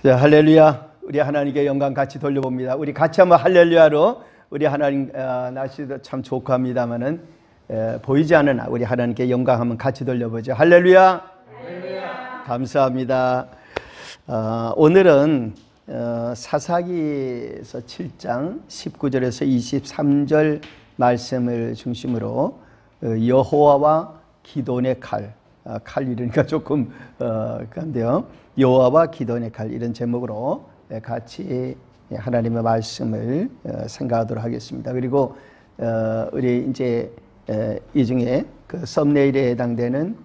자, 할렐루야. 우리 하나님께 영광 같이 돌려봅니다. 우리 같이 한번 할렐루야로 우리 하나님 날씨도 참 좋고 합니다만은 보이지 않는 우리 하나님께 영광 한번 같이 돌려보죠. 할렐루야. 할렐루야. 감사합니다. 오늘은 사사기서 7장 19절에서 23절 말씀을 중심으로 여호와와 기도원의 칼 이러니까 조금 그런데요. 여호와와 기도원의 칼 이런 제목으로 같이 하나님의 말씀을 생각하도록 하겠습니다. 그리고 우리 이제 이 중에 그 썸네일에 해당되는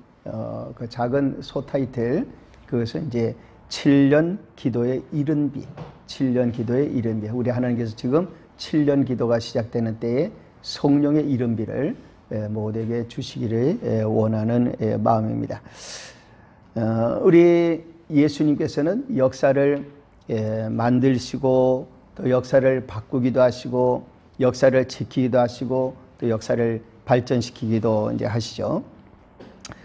그 작은 소타이틀 그것은 이제 7년 기도의 이른비, 7년 기도의 이른비. 우리 하나님께서 지금 7년 기도가 시작되는 때에 성령의 이른비를 모두에게 주시기를 원하는 마음입니다. 우리 예수님께서는 역사를 만드시고 또 역사를 바꾸기도 하시고 역사를 지키기도 하시고 또 역사를 발전시키기도 이제 하시죠.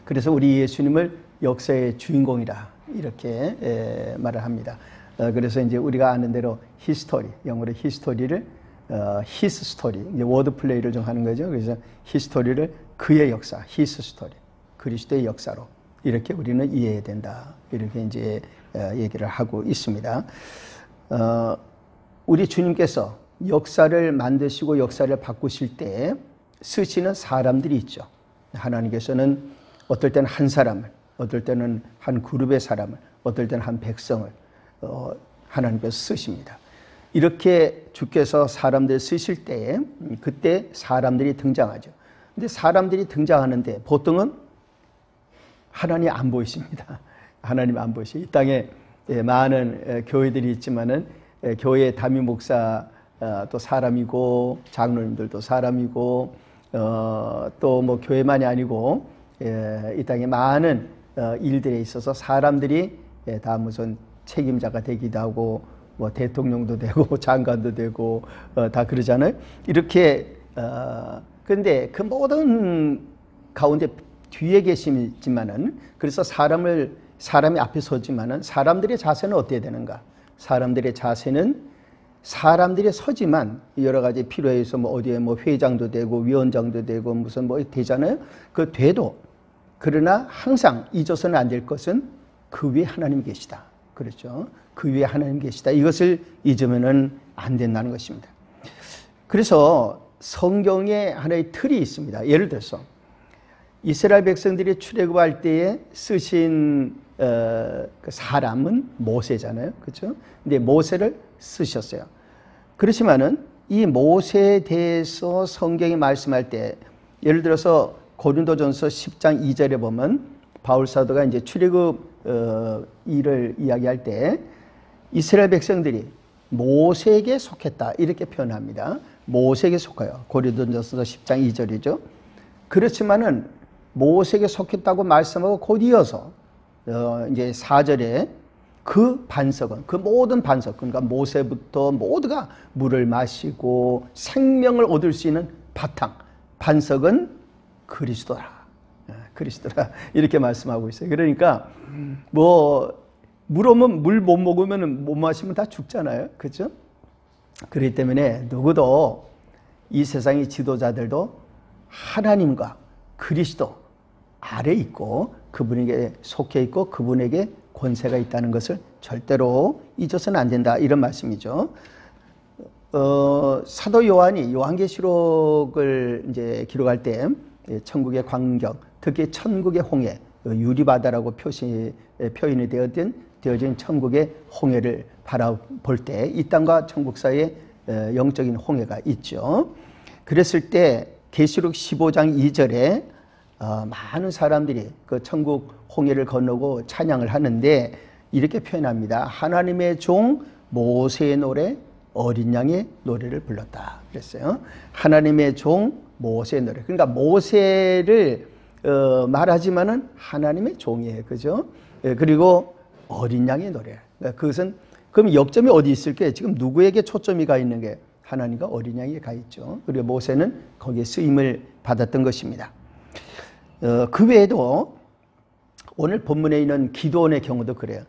그래서 우리 예수님을 역사의 주인공이라 이렇게 말을 합니다. 그래서 이제 우리가 아는 대로 히스토리, 영어로 히스토리를 his story, 이제 워드 플레이를 좀 하는 거죠. 그래서 히스토리를 그의 역사, his story, 그리스도의 역사로 이렇게 우리는 이해해야 된다. 이렇게 이제 얘기를 하고 있습니다. 우리 주님께서 역사를 만드시고 역사를 바꾸실 때 쓰시는 사람들이 있죠. 하나님께서는 어떨 때는 한 사람을, 어떨 때는 한 그룹의 사람을, 어떨 때는 한 백성을 하나님께서 쓰십니다. 이렇게 주께서 사람들 쓰실 때에 그때 사람들이 등장하죠. 근데 사람들이 등장하는데 보통은 하나님이 안 보이십니다. 하나님이 안 보이시죠. 이 땅에 많은 교회들이 있지만은 교회 담임 목사 또 사람이고 장로님들도 사람이고 또 뭐 교회만이 아니고 이 땅에 많은 일들에 있어서 사람들이 다 무슨 책임자가 되기도 하고 뭐 대통령도 되고 장관도 되고 다 그러잖아요. 이렇게 그런데 그 모든 가운데 뒤에 계시지만은 그래서 사람이 앞에 서지만은 사람들의 자세는 어떻게 되는가? 사람들의 자세는 사람들이 서지만 여러 가지 필요해서 뭐 어디에 뭐 회장도 되고 위원장도 되고 무슨 뭐 되잖아요. 그 돼도 그러나 항상 잊어서는 안 될 것은 그 위에 하나님이 계시다. 그렇죠? 그 위에 하나님 계시다. 이것을 잊으면은 안 된다는 것입니다. 그래서 성경에 하나의 틀이 있습니다. 예를 들어서 이스라엘 백성들이 출애굽할 때에 쓰신 그 사람은 모세잖아요. 그렇죠? 근데 모세를 쓰셨어요. 그렇지만은 이 모세에 대해서 성경이 말씀할 때 예를 들어서 고린도전서 10장 2절에 보면 바울 사도가 이제 출애굽 일을 이야기할 때 이스라엘 백성들이 모세에게 속했다 이렇게 표현합니다. 모세에게 속아요. 고린도전서 10장 2절이죠. 그렇지만은 모세에게 속했다고 말씀하고 곧 이어서 이제 4절에 그 반석은 그 모든 반석 그러니까 모세부터 모두가 물을 마시고 생명을 얻을 수 있는 바탕 반석은 그리스도라. 그리스도라 이렇게 말씀하고 있어요. 그러니까 뭐 물 못 먹으면 못 마시면 다 죽잖아요. 그렇죠? 그렇기 때문에 누구도 이 세상의 지도자들도 하나님과 그리스도 아래 있고 그분에게 속해 있고 그분에게 권세가 있다는 것을 절대로 잊어서는 안 된다 이런 말씀이죠. 사도 요한이 요한계시록을 이제 기록할 때 천국의 광경, 특히 천국의 홍해, 유리바다라고 표현이 되어진 천국의 홍해를 바라볼 때 이 땅과 천국 사이에 영적인 홍해가 있죠. 그랬을 때 계시록 15장 2절에 많은 사람들이 그 천국 홍해를 건너고 찬양을 하는데 이렇게 표현합니다. 하나님의 종 모세의 노래 어린 양의 노래를 불렀다 그랬어요. 하나님의 종 모세의 노래. 그러니까 모세를 말하지만은 하나님의 종이에요. 그죠? 그리고 어린 양의 노래. 그것은 그럼 역점이 어디 있을까요? 지금 누구에게 초점이 가 있는 게 하나님과 어린 양에 가 있죠. 그리고 모세는 거기에 쓰임을 받았던 것입니다. 그 외에도 오늘 본문에 있는 기도원의 경우도 그래요.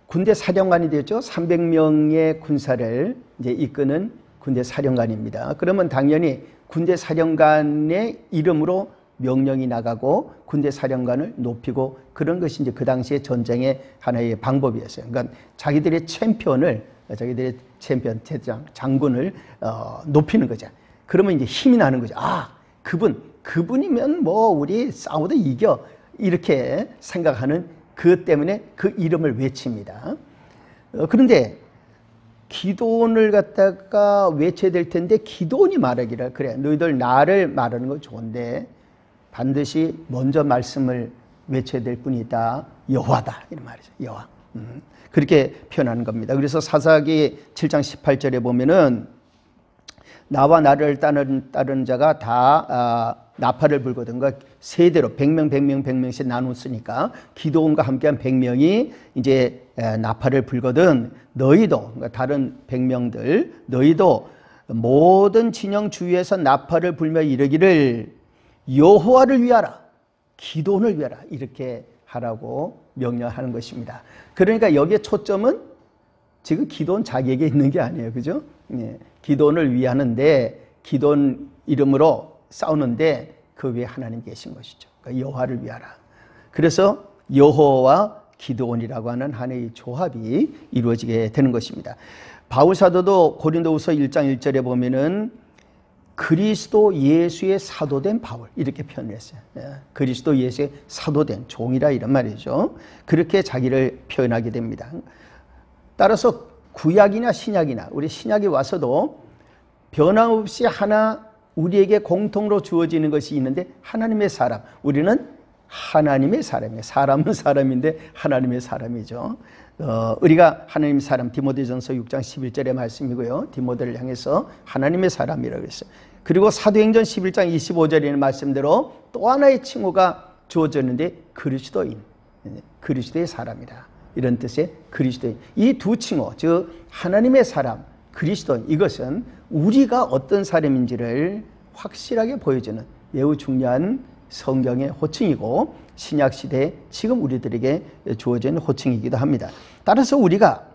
군대 사령관이 되었죠. 300명의 군사를 이제 이끄는 군대 사령관입니다. 그러면 당연히 군대 사령관의 이름으로 명령이 나가고 군대 사령관을 높이고 그런 것이 이제 그 당시에 전쟁의 하나의 방법이었어요. 그러니까 자기들의 챔피언, 대장, 장군을 높이는 거죠. 그러면 이제 힘이 나는 거죠. 아, 그분이면 뭐 우리 싸워도 이겨. 이렇게 생각하는 그 때문에 그 이름을 외칩니다. 그런데 기도원을 갖다가 외쳐야 될 텐데 기도원이 말하기를 그래 너희들 나를 말하는 건 좋은데 반드시 먼저 말씀을 외쳐야 될 분이 있다. 여호와다 이런 말이죠. 여호와. 그렇게 표현하는 겁니다. 그래서 사사기 7장 18절에 보면은 나와 나를 따르는 자가 다 나팔을 불거든. 그러니까 세대로 100명씩 나눴으니까 기도원과 함께한 100명이 이제 나팔을 불거든. 너희도 그러니까 다른 100명들 너희도 모든 진영 주위에서 나팔을 불며 이르기를 여호와를 위하라, 기도원을 위하라 이렇게 하라고 명령하는 것입니다. 그러니까 여기에 초점은 지금 기도원 자기에게 있는 게 아니에요, 그죠? 예, 기도원을 위하는데 기도원 이름으로 싸우는데 그 위에 하나님 계신 것이죠. 그러니까 여호와를 위하라. 그래서 여호와 기도원이라고 하는 하나의 조합이 이루어지게 되는 것입니다. 바울 사도도 고린도후서 1장 1절에 보면은 그리스도 예수의 사도된 바울 이렇게 표현을 했어요. 그리스도 예수의 사도된 종이라 이런 말이죠. 그렇게 자기를 표현하게 됩니다. 따라서 구약이나 신약이나 우리 신약이 와서도 변함없이 하나 우리에게 공통으로 주어지는 것이 있는데 하나님의 사람. 우리는 하나님의 사람이에요. 사람은 사람인데 하나님의 사람이죠. 우리가 하나님의 사람 디모데전서 6장 11절의 말씀이고요. 디모데를 향해서 하나님의 사람이라고 했어요. 그리고 사도행전 11장 25절에는 말씀대로 또 하나의 칭호가 주어졌는데 그리스도인, 그리스도의 사람이다. 이런 뜻의 그리스도인. 이 두 칭호, 즉 하나님의 사람, 그리스도인 이것은 우리가 어떤 사람인지를 확실하게 보여주는 매우 중요한 성경의 호칭이고 신약시대에 지금 우리들에게 주어진 호칭이기도 합니다. 따라서 우리가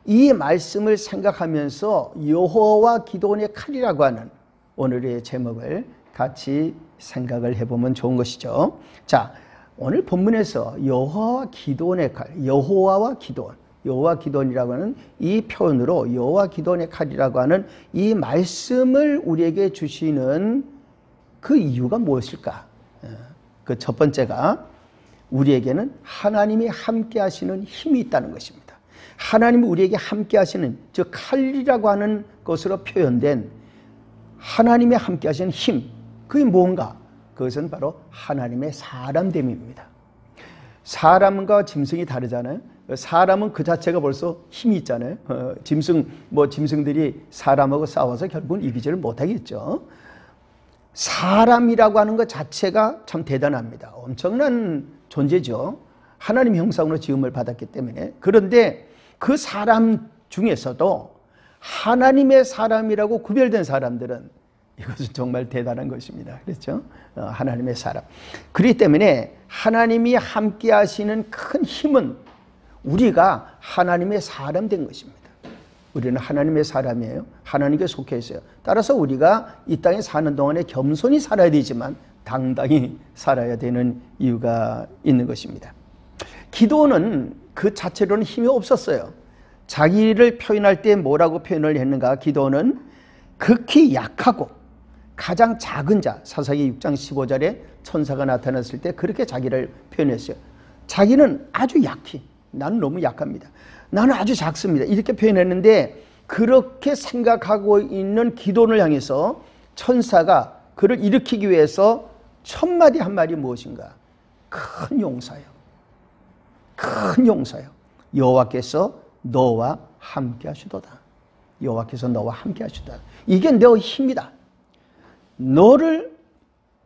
이 말씀을 생각하면서 여호와 기도원의 칼이라고 하는 오늘의 제목을 같이 생각을 해보면 좋은 것이죠. 자, 오늘 본문에서 여호와 기도원의 칼, 여호와와 기도원, 여호와 기도원이라고 하는 이 표현으로 여호와 기도원의 칼이라고 하는 이 말씀을 우리에게 주시는 그 이유가 무엇일까? 그 첫 번째가 우리에게는 하나님이 함께 하시는 힘이 있다는 것입니다. 하나님이 우리에게 함께 하시는 즉 칼이라고 하는 것으로 표현된 하나님이 함께 하시는 힘, 그게 뭔가? 그것은 바로 하나님의 사람됨입니다. 사람과 짐승이 다르잖아요. 사람은 그 자체가 벌써 힘이 있잖아요. 짐승들이 사람하고 싸워서 결국은 이기지를 못하겠죠. 사람이라고 하는 것 자체가 참 대단합니다. 엄청난 존재죠. 하나님 형상으로 지음을 받았기 때문에. 그런데 그 사람 중에서도 하나님의 사람이라고 구별된 사람들은 이것은 정말 대단한 것입니다. 그렇죠? 하나님의 사람. 그렇기 때문에 하나님이 함께 하시는 큰 힘은 우리가 하나님의 사람 된 것입니다. 우리는 하나님의 사람이에요. 하나님께 속해 있어요. 따라서 우리가 이 땅에 사는 동안에 겸손히 살아야 되지만 당당히 살아야 되는 이유가 있는 것입니다. 기도는 그 자체로는 힘이 없었어요. 자기를 표현할 때 뭐라고 표현을 했는가? 기도는 극히 약하고 가장 작은 자, 사사기 6장 15절에 천사가 나타났을 때 그렇게 자기를 표현했어요. 자기는 아주 약해. 나는 너무 약합니다. 나는 아주 작습니다. 이렇게 표현했는데 그렇게 생각하고 있는 기도를 향해서 천사가 그를 일으키기 위해서 첫 마디 한 말이 무엇인가? 큰 용사요. 큰 용사요. 여호와께서 너와 함께 하시도다. 여호와께서 너와 함께 하시도다. 이게 너 힘이다. 너를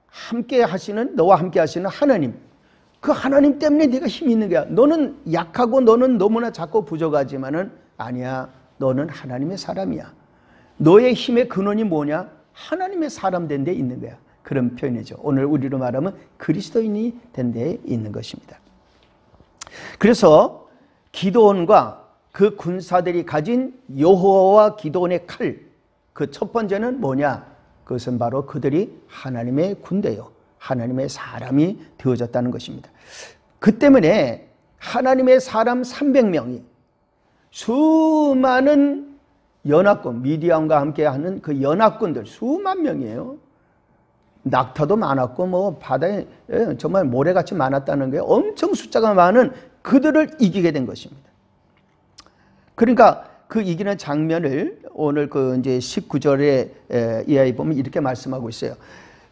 함께 하시는, 너와 함께 하시는 하나님. 그 하나님 때문에 네가 힘이 있는 거야. 너는 약하고 너는 너무나 작고 부족하지만은 아니야. 너는 하나님의 사람이야. 너의 힘의 근원이 뭐냐? 하나님의 사람 된 데 있는 거야. 그런 표현이죠. 오늘 우리로 말하면 그리스도인이 된 데에 있는 것입니다. 그래서 기드온과 그 군사들이 가진 여호와와 기드온의 칼, 그 첫 번째는 뭐냐? 그것은 바로 그들이 하나님의 군대요, 하나님의 사람이 되어졌다는 것입니다. 그 때문에 하나님의 사람 300명이 수많은 연합군, 미디안과 함께하는 그 연합군들 수만 명이에요. 낙타도 많았고 뭐 바다에 정말 모래같이 많았다는 거예요. 엄청 숫자가 많은 그들을 이기게 된 것입니다. 그러니까 그 이기는 장면을 오늘 그 이제 19절에 이하에 보면 이렇게 말씀하고 있어요.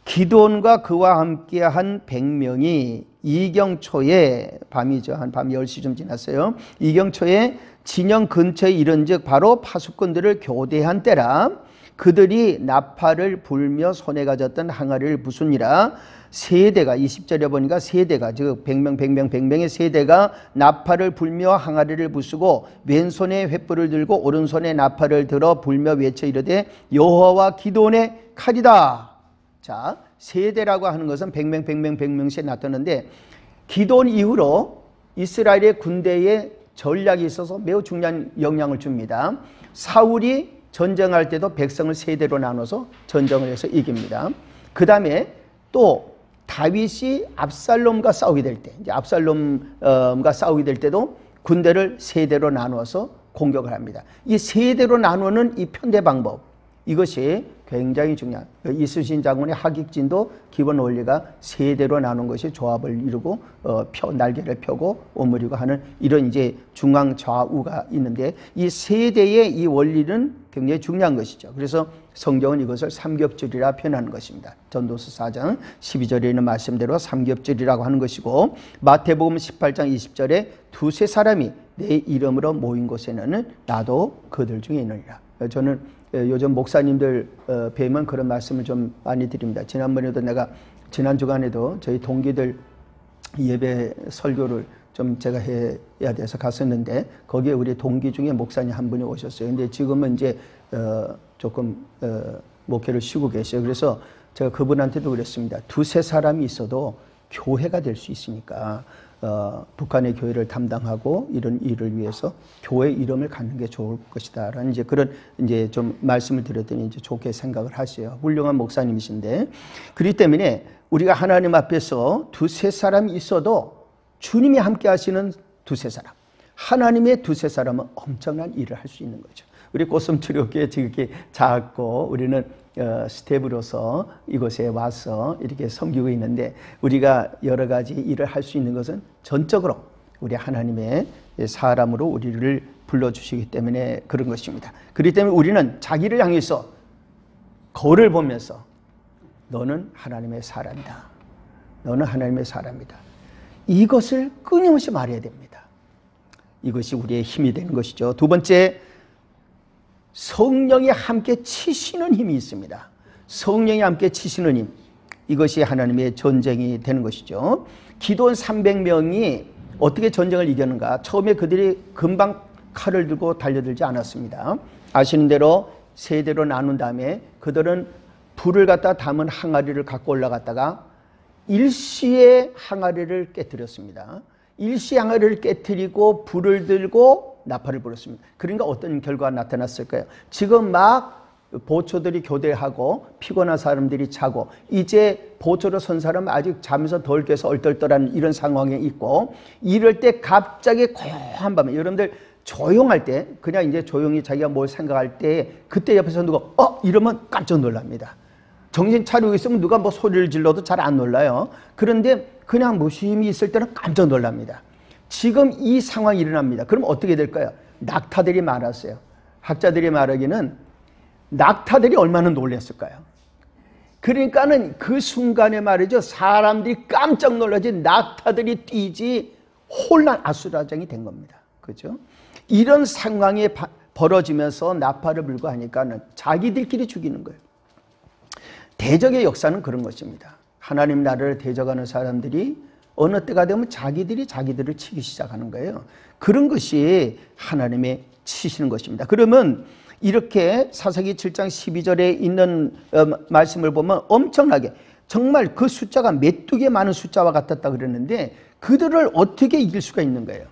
기드온과 그와 함께한 100명이 이경초에, 밤이죠, 한 밤 10시쯤 지났어요. 이경초에 진영 근처에 이른즉 바로 파수꾼들을 교대한 때라. 그들이 나팔을 불며 손에 가졌던 항아리를 부수니라. 세대가, 20절에 보니까 세대가, 즉 100명의 세대가 나팔을 불며 항아리를 부수고 왼손에 횃불을 들고 오른손에 나팔을 들어 불며 외쳐 이르되 여호와와 기드온의 칼이다. 자, 세대라고 하는 것은 100명씩 나타났는데, 기드온 이후로 이스라엘의 군대에 전략이 있어서 매우 중요한 영향을 줍니다. 사울이 전쟁할 때도 백성을 세대로 나눠서 전쟁을 해서 이깁니다. 그 다음에 또 다윗이 압살롬과 싸우게 될 때, 이제 압살롬과 싸우게 될 때도 군대를 세대로 나누어서 공격을 합니다. 이 세대로 나누는 이 편대 방법, 이것이 굉장히 중요한, 이순신 장군의 하객진도 기본 원리가 세대로 나눈 것이 조합을 이루고 날개를 펴고 오므리고 하는 이런 이제 중앙 좌우가 있는데, 이 세대의 이 원리는 굉장히 중요한 것이죠. 그래서 성경은 이것을 삼겹줄이라 표현하는 것입니다. 전도서 4장 12절에 있는 말씀대로 삼겹줄이라고 하는 것이고, 마태복음 18장 20절에 두세 사람이 내 이름으로 모인 곳에는 나도 그들 중에 있느니라. 저는 요즘 목사님들 뵈면 그런 말씀을 좀 많이 드립니다. 지난번에도 내가 지난 주간에도 저희 동기들 예배 설교를 좀 제가 해야 돼서 갔었는데, 거기에 우리 동기 중에 목사님 한 분이 오셨어요. 근데 지금은 이제 조금 목회를 쉬고 계세요. 그래서 제가 그분한테도 그랬습니다. 두세 사람이 있어도 교회가 될 수 있으니까 북한의 교회를 담당하고 이런 일을 위해서 교회 이름을 갖는 게 좋을 것이다라는 이제 그런 이제 좀 말씀을 드렸더니 이제 좋게 생각을 하세요. 훌륭한 목사님이신데, 그렇기 때문에 우리가 하나님 앞에서 두세 사람이 있어도 주님이 함께 하시는 두세 사람, 하나님의 두세 사람은 엄청난 일을 할 수 있는 거죠. 우리 꽃섬초교회 지금 이렇게 작고 우리는 스텝으로서 이곳에 와서 이렇게 섬기고 있는데, 우리가 여러 가지 일을 할 수 있는 것은 전적으로 우리 하나님의 사람으로 우리를 불러주시기 때문에 그런 것입니다. 그렇기 때문에 우리는 자기를 향해서 거울을 보면서 너는 하나님의 사람이다, 너는 하나님의 사람이다, 이것을 끊임없이 말해야 됩니다. 이것이 우리의 힘이 되는 것이죠. 두 번째, 성령이 함께 치시는 힘이 있습니다. 성령이 함께 치시는 힘, 이것이 하나님의 전쟁이 되는 것이죠. 기드온 300명이 어떻게 전쟁을 이겼는가? 처음에 그들이 금방 칼을 들고 달려들지 않았습니다. 아시는 대로 세대로 나눈 다음에 그들은 불을 갖다 담은 항아리를 갖고 올라갔다가 일시에 항아리를 깨뜨렸습니다. 일시 항아리를 깨뜨리고 불을 들고 나팔을 불었습니다. 그러니까 어떤 결과가 나타났을까요? 지금 막 보초들이 교대하고 피곤한 사람들이 자고, 이제 보초로 선 사람은 아직 잠에서 덜 깨서 얼떨떨한 이런 상황에 있고, 이럴 때 갑자기 고요한 밤에, 여러분들 조용할 때, 그냥 이제 조용히 자기가 뭘 생각할 때, 그때 옆에서 누가 이러면 깜짝 놀랍니다. 정신 차리고 있으면 누가 뭐 소리를 질러도 잘 안 놀라요. 그런데 그냥 무심히 있을 때는 깜짝 놀랍니다. 지금 이 상황이 일어납니다. 그럼 어떻게 될까요? 낙타들이 많았어요. 학자들이 말하기는 낙타들이 얼마나 놀랐을까요? 그러니까는 그 순간에 말이죠, 사람들이 깜짝 놀라지 낙타들이 뛰지 혼란, 아수라장이 된 겁니다. 그죠? 이런 상황이 벌어지면서 나팔을 불고 하니까는 자기들끼리 죽이는 거예요. 대적의 역사는 그런 것입니다. 하나님 나라를 대적하는 사람들이 어느 때가 되면 자기들이 자기들을 치기 시작하는 거예요. 그런 것이 하나님의 치시는 것입니다. 그러면 이렇게 사사기 7장 12절에 있는 말씀을 보면 엄청나게 정말 그 숫자가 메뚜기에 많은 숫자와 같았다 그랬는데, 그들을 어떻게 이길 수가 있는 거예요?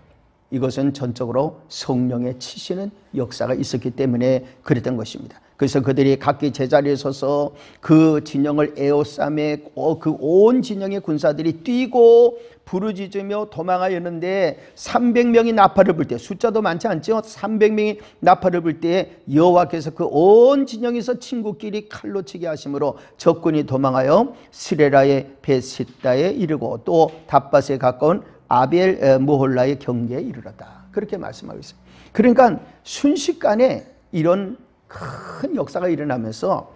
이것은 전적으로 성령의 치시는 역사가 있었기 때문에 그랬던 것입니다. 그래서 그들이 각기 제자리에 서서 그 진영을 에워싸매 그 온 진영의 군사들이 뛰고 부르짖으며 도망하였는데 300명이 나팔을 불 때, 숫자도 많지 않죠? 300명이 나팔을 불 때에 여호와께서 그 온 진영에서 친구끼리 칼로 치게 하심으로 적군이 도망하여 스레라의 베시다에 이르고 또 닷밭에 가까운 아벨 모홀라의 경계에 이르렀다. 그렇게 말씀하고 있어요. 그러니까 순식간에 이런 큰 역사가 일어나면서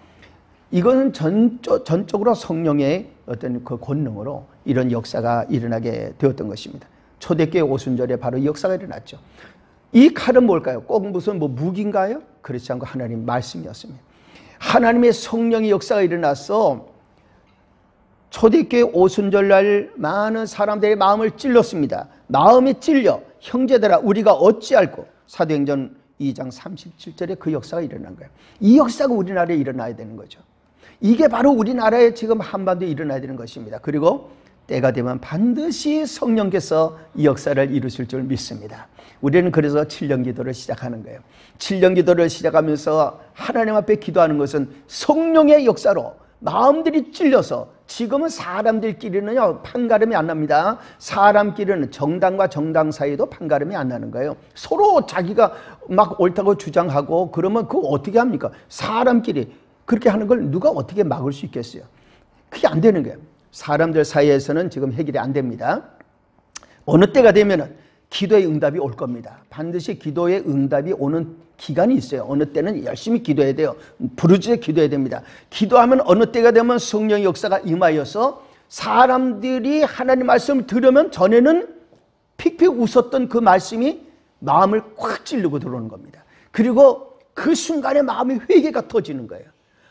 이거는 전적으로 성령의 어떤 그 권능으로 이런 역사가 일어나게 되었던 것입니다. 초대교회 오순절에 바로 이 역사가 일어났죠. 이 칼은 뭘까요? 꼭 무슨 무기인가요? 그렇지 않고 하나님 말씀이었습니다. 하나님의 성령의 역사가 일어나서 초대교회 오순절날 많은 사람들의 마음을 찔렀습니다. 마음이 찔려 형제들아 우리가 어찌할꼬. 사도행전 2장 37절에 그 역사가 일어난 거예요. 이 역사가 우리나라에 일어나야 되는 거죠. 이게 바로 우리나라에 지금 한반도에 일어나야 되는 것입니다. 그리고 때가 되면 반드시 성령께서 이 역사를 이루실 줄 믿습니다. 우리는 그래서 7년 기도를 시작하는 거예요. 7년 기도를 시작하면서 하나님 앞에 기도하는 것은 성령의 역사로 마음들이 찔려서, 지금은 사람들끼리는요 판가름이 안 납니다. 사람끼리는 정당과 정당 사이도 판가름이 안 나는 거예요. 서로 자기가 막 옳다고 주장하고 그러면 그거 어떻게 합니까? 사람끼리 그렇게 하는 걸 누가 어떻게 막을 수 있겠어요? 그게 안 되는 거예요. 사람들 사이에서는 지금 해결이 안 됩니다. 어느 때가 되면은 기도의 응답이 올 겁니다. 반드시 기도의 응답이 오는 기간이 있어요. 어느 때는 열심히 기도해야 돼요. 부르짖어 기도해야 됩니다. 기도하면 어느 때가 되면 성령의 역사가 임하여서 사람들이 하나님 말씀을 들으면 전에는 픽픽 웃었던 그 말씀이 마음을 꽉 찌르고 들어오는 겁니다. 그리고 그 순간에 마음의 회개가 터지는 거예요.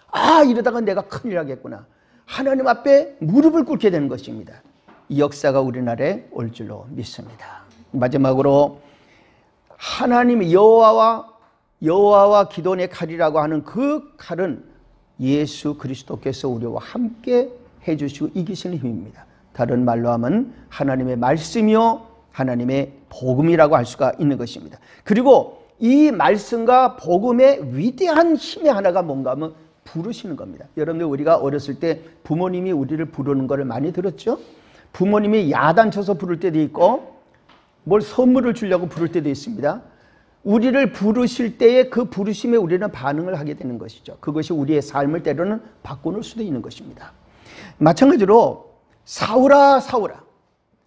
아, 이러다가 내가 큰일 나겠구나. 하나님 앞에 무릎을 꿇게 되는 것입니다. 이 역사가 우리나라에 올 줄로 믿습니다. 마지막으로 하나님 여호와와 기도원의 칼이라고 하는 그 칼은 예수 그리스도께서 우리와 함께 해주시고 이기시는 힘입니다. 다른 말로 하면 하나님의 말씀이요 하나님의 복음이라고 할 수가 있는 것입니다. 그리고 이 말씀과 복음의 위대한 힘의 하나가 뭔가 하면 부르시는 겁니다. 여러분들 우리가 어렸을 때 부모님이 우리를 부르는 것을 많이 들었죠? 부모님이 야단쳐서 부를 때도 있고 뭘 선물을 주려고 부를 때도 있습니다. 우리를 부르실 때에 그 부르심에 우리는 반응을 하게 되는 것이죠. 그것이 우리의 삶을 때로는 바꾸는 수도 있는 것입니다. 마찬가지로 사울아 사울아,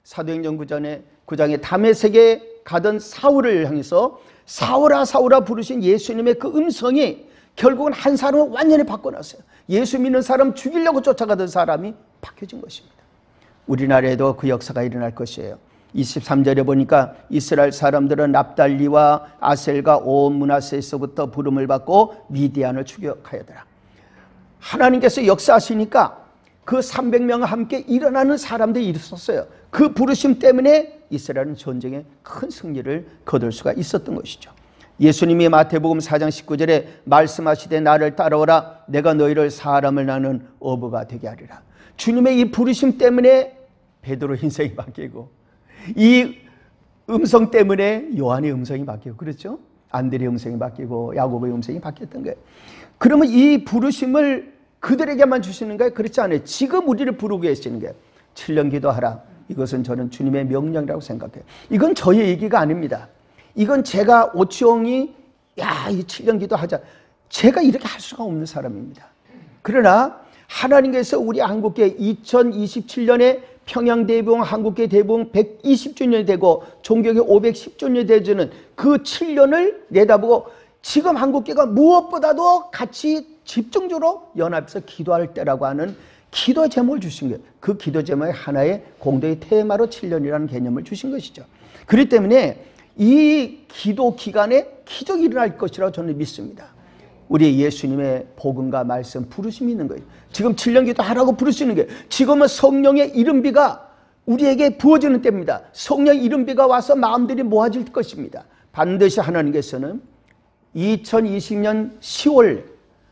사도행전 9장에 다메섹에 가던 사울을 향해서 사울아 사울아 부르신 예수님의 그 음성이 결국은 한 사람을 완전히 바꿔놨어요. 예수 믿는 사람 죽이려고 쫓아가던 사람이 바뀌어진 것입니다. 우리나라에도 그 역사가 일어날 것이에요. 23절에 보니까 이스라엘 사람들은 납달리와 아셀과 온 므낫세에서부터 부름을 받고 미디안을 추격하였더라. 하나님께서 역사하시니까 그 300명과 함께 일어나는 사람들이 있었어요. 그 부르심 때문에 이스라엘은 전쟁에 큰 승리를 거둘 수가 있었던 것이죠. 예수님이 마태복음 4장 19절에 말씀하시되 나를 따라오라 내가 너희를 사람을 낳는 어부가 되게 하리라. 주님의 이 부르심 때문에 베드로 인생이 바뀌고 이 음성 때문에 요한의 음성이 바뀌고 그렇죠? 안드레의 음성이 바뀌고 야고보의 음성이 바뀌었던 거예요. 그러면 이 부르심을 그들에게만 주시는 거예요? 그렇지 않아요. 지금 우리를 부르고 계시는 거예요. 7년 기도하라. 이것은 저는 주님의 명령이라고 생각해요. 이건 저의 얘기가 아닙니다. 이건 제가 오치홍이 이 7년 기도하자. 제가 이렇게 할 수가 없는 사람입니다. 그러나 하나님께서 우리 한국교회 2027년에 평양대부흥 한국교회 대부흥 120주년이 되고 종교계 510주년이 되주는 그 7년을 내다보고 지금 한국교회가 무엇보다도 같이 집중적으로 연합해서 기도할 때라고 하는 기도 제목을 주신 거예요. 그 기도 제목의 하나의 공동의 테마로 7년이라는 개념을 주신 것이죠. 그렇기 때문에 이 기도 기간에 기적이 일어날 것이라고 저는 믿습니다. 우리 예수님의 복음과 말씀 부르심이 있는 거예요. 지금 7년 기도하라고 부르시는 거예요. 지금은 성령의 이른비가 우리에게 부어지는 때입니다. 성령의 이른비가 와서 마음들이 모아질 것입니다. 반드시 하나님께서는 2020년 10월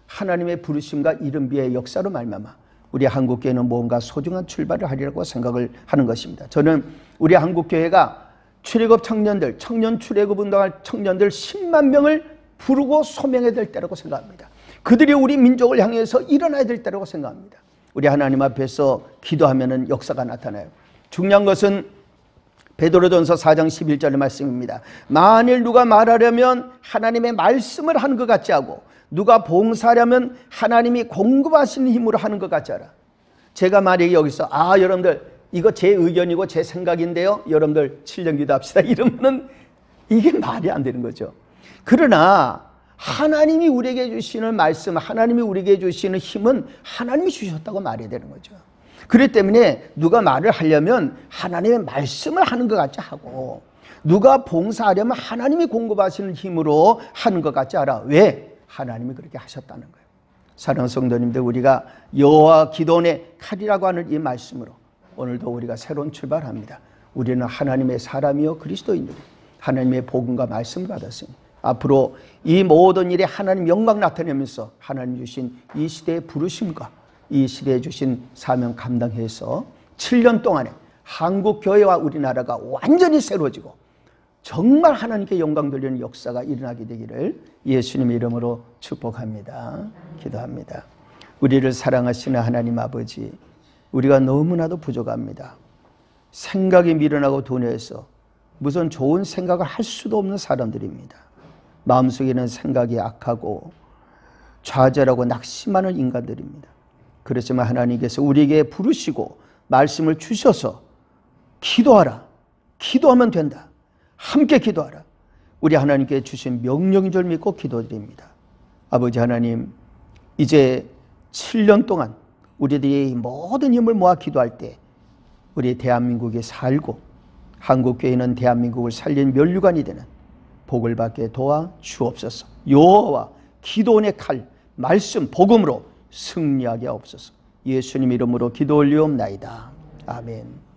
하나님의 부르심과 이른비의 역사로 말미암아 우리 한국교회는 뭔가 소중한 출발을 하리라고 생각을 하는 것입니다. 저는 우리 한국교회가 출애굽 청년들, 청년 출애굽 운동할 청년들 10만 명을 부르고 소명해야 될 때라고 생각합니다. 그들이 우리 민족을 향해서 일어나야 될 때라고 생각합니다. 우리 하나님 앞에서 기도하면 역사가 나타나요. 중요한 것은 베드로전서 4장 11절의 말씀입니다. 만일 누가 말하려면 하나님의 말씀을 하는 것 같지 하고 누가 봉사하려면 하나님이 공급하시는 힘으로 하는 것 같지 않아. 제가 만약에 여기서 여러분들 이거 제 의견이고 제 생각인데요, 여러분들 7년 기도합시다 이러면은 이게 말이 안 되는 거죠. 그러나 하나님이 우리에게 주시는 말씀, 하나님이 우리에게 주시는 힘은 하나님이 주셨다고 말해야 되는 거죠. 그렇기 때문에 누가 말을 하려면 하나님의 말씀을 하는 것 같이 하고 누가 봉사하려면 하나님이 공급하시는 힘으로 하는 것 같지 않아. 왜? 하나님이 그렇게 하셨다는 거예요. 사랑하는 성도님들, 우리가 여호와 기도원의 칼이라고 하는 이 말씀으로 오늘도 우리가 새로운 출발합니다. 우리는 하나님의 사람이요 그리스도인들이 하나님의 복음과 말씀을 받았습니다. 앞으로 이 모든 일에 하나님 영광 나타내면서 하나님 주신 이 시대의 부르심과 이 시대에 주신 사명 감당해서 7년 동안에 한국 교회와 우리나라가 완전히 새로워지고 정말 하나님께 영광 돌리는 역사가 일어나게 되기를 예수님의 이름으로 축복합니다. 기도합니다. 우리를 사랑하시는 하나님 아버지, 우리가 너무나도 부족합니다. 생각이 미련하고 둔해서 무슨 좋은 생각을 할 수도 없는 사람들입니다. 마음속에는 생각이 악하고 좌절하고 낙심하는 인간들입니다. 그렇지만 하나님께서 우리에게 부르시고 말씀을 주셔서 기도하라, 기도하면 된다, 함께 기도하라, 우리 하나님께 주신 명령인 줄 믿고 기도드립니다. 아버지 하나님, 이제 7년 동안 우리들이 모든 힘을 모아 기도할 때 우리 대한민국에 살고 한국교회는 대한민국을 살린 면류관이 되는 복을 받게 도와 주옵소서. 여호와 기도원의 칼, 말씀, 복음으로 승리하게 하옵소서. 예수님 이름으로 기도 올리옵나이다. 아멘.